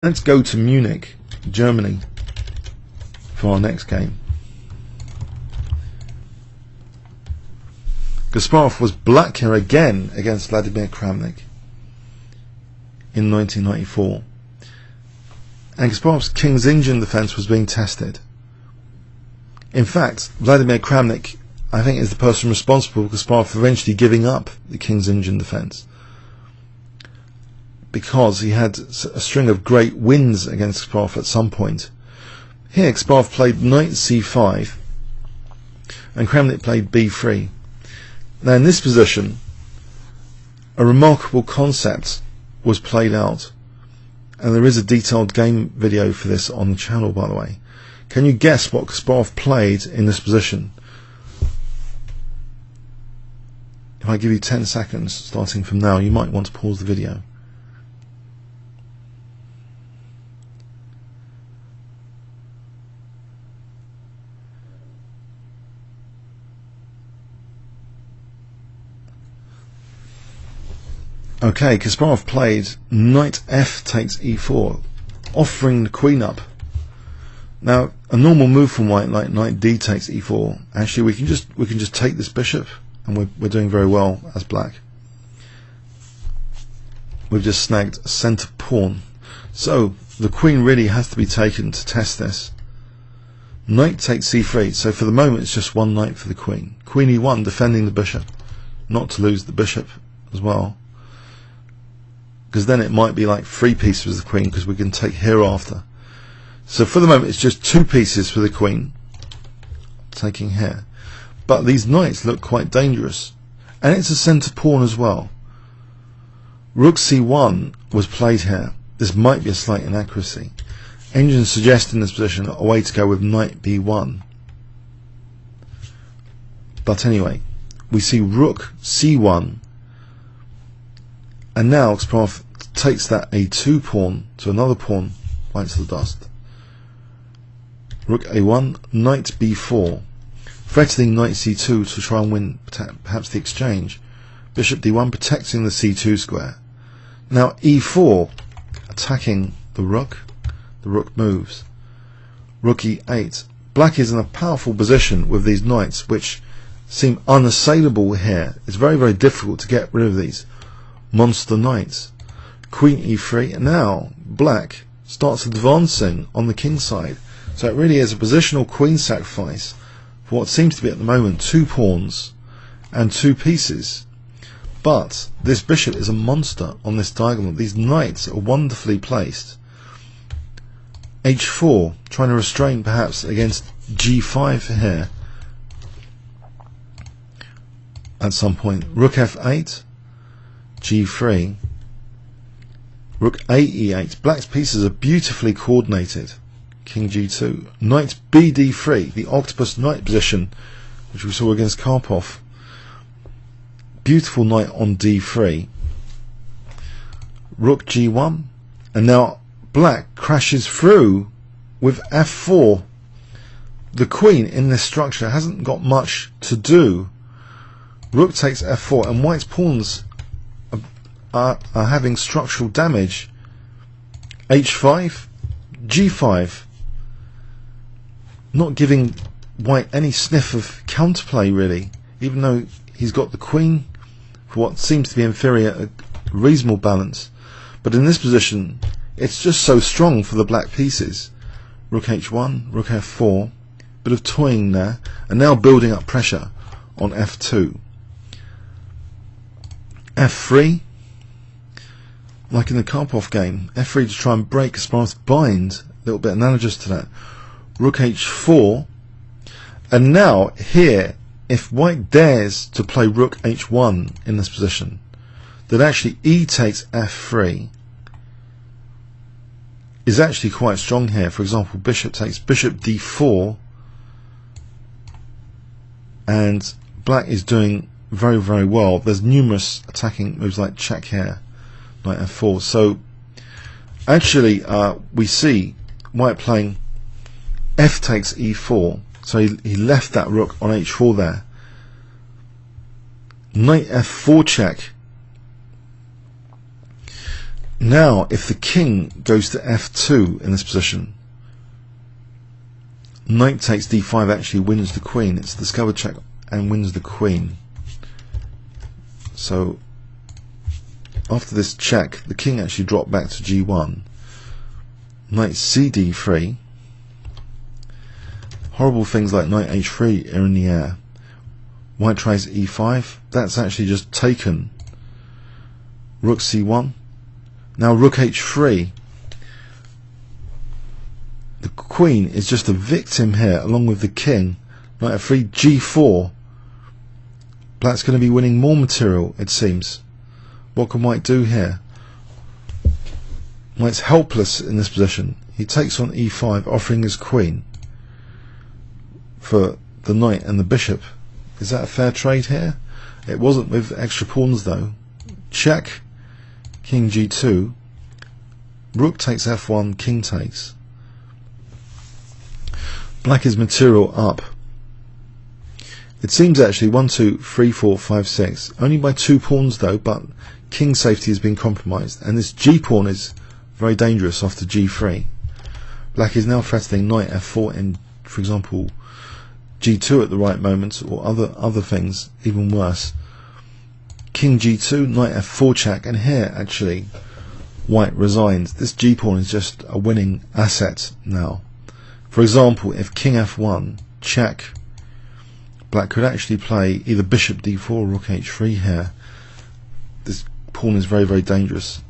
Let's go to Munich, Germany, for our next game. Kasparov was black here again against Vladimir Kramnik in 1994. And Kasparov's King's Indian defence was being tested. In fact, Vladimir Kramnik, I think, is the person responsible for Kasparov eventually giving up the King's Indian defence, because he had a string of great wins against Kasparov at some point. Here Kasparov played knight c5 and Kramnik played b3. Now in this position a remarkable concept was played out, and there is a detailed game video for this on the channel, by the way. Can you guess what Kasparov played in this position? If I give you 10 seconds starting from now, you might want to pause the video. Okay, Kasparov played knight f takes e4, offering the queen up. Now, a normal move from white, like knight d takes e4, actually we can just take this bishop, and we're doing very well as black. We've just snagged a centre pawn, so the queen really has to be taken to test this. Knight takes c3, so for the moment it's just one knight for the queen. Queen e1, defending the bishop, not to lose the bishop as well, because then it might be like 3 pieces of the queen, because we can take hereafter. So for the moment it's just 2 pieces for the queen, taking here. But these knights look quite dangerous, and it's a centre pawn as well. Rook c1 was played here. This might be a slight inaccuracy. Engine suggests in this position a way to go with knight b1. But anyway, we see rook c1, and now Kasparov takes that a2 pawn to another pawn, right to the dust. Rook a1, knight b4, threatening knight c2 to try and win perhaps the exchange. Bishop d1 protecting the c2 square. Now e4, attacking the rook moves. Rook e8. Black is in a powerful position with these knights, which seem unassailable here. It's very, very difficult to get rid of these monster knights. Queen e3, and now black starts advancing on the king side. So it really is a positional queen sacrifice for what seems to be at the moment 2 pawns and 2 pieces. But this bishop is a monster on this diagonal. These knights are wonderfully placed. h4, trying to restrain perhaps against g5 here at some point. Rook f8, g3, rook a e8. Black's pieces are beautifully coordinated. King g2, knight b d3, the octopus knight position which we saw against Karpov. Beautiful knight on d3. Rook g1, and now black crashes through with f4. The queen in this structure hasn't got much to do. Rook takes f4, and white's pawns are having structural damage. h5, g5, not giving white any sniff of counterplay really, even though he's got the queen for what seems to be inferior, a reasonable balance. But in this position it's just so strong for the black pieces. Rook h1, rook f4, bit of toying there, and now building up pressure on f2. f3, like in the Karpov game, f3 to try and break Kasparov's bind, a little bit analogous to that. Rook h4, and now here, if white dares to play rook h1 in this position, then actually e takes f3 is actually quite strong here. For example, bishop takes bishop d4, and black is doing very, very well. There's numerous attacking moves like check here, knight f4. So actually we see white playing f takes e4, so he left that rook on h4 there. Knight f4 check, Now, if the king goes to f2 in this position, knight takes d5 actually wins the queen. It's a discovered check and wins the queen. So after this check, the king actually dropped back to g1. Knight cd3. Horrible things like knight h3 are in the air. White tries e5. That's actually just taken. Rook c1. Now rook h3. The queen is just a victim here, along with the king. Knight f3, g4. Black's going to be winning more material, it seems. What can white do here? White's helpless in this position. He takes on e5, offering his queen for the knight and the bishop. Is that a fair trade here? It wasn't with extra pawns though. Check. King g2. Rook takes f1, king takes. Black is material up. It seems actually 1, 2, 3, 4, 5, 6. Only by 2 pawns though, but king safety has been compromised. And this g pawn is very dangerous after g3. Black is now threatening knight f4 in, for example, g2 at the right moment, or other things, even worse. King g2, knight f4 check, and here actually white resigns. This g pawn is just a winning asset now. For example, if king f1 check, black could actually play either bishop d4 or rook h3 here. This pawn is very, very dangerous.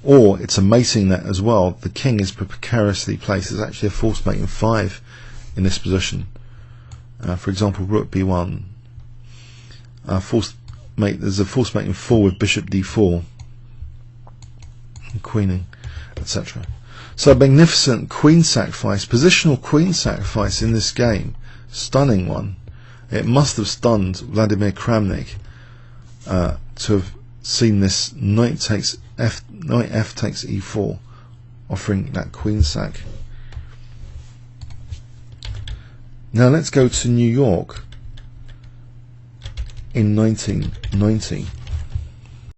Or it's a mating net as well. The king is precariously placed. There's actually a forced mate in 5 in this position. For example, rook b1. Forced mate. There's a forced mate in 4 with bishop d4, and queening, etc. So magnificent queen sacrifice, positional queen sacrifice in this game. Stunning one. It must have stunned Vladimir Kramnik to have seen this knight takes knight f takes e4, offering that queen sack. Now let's go to New York in 1990.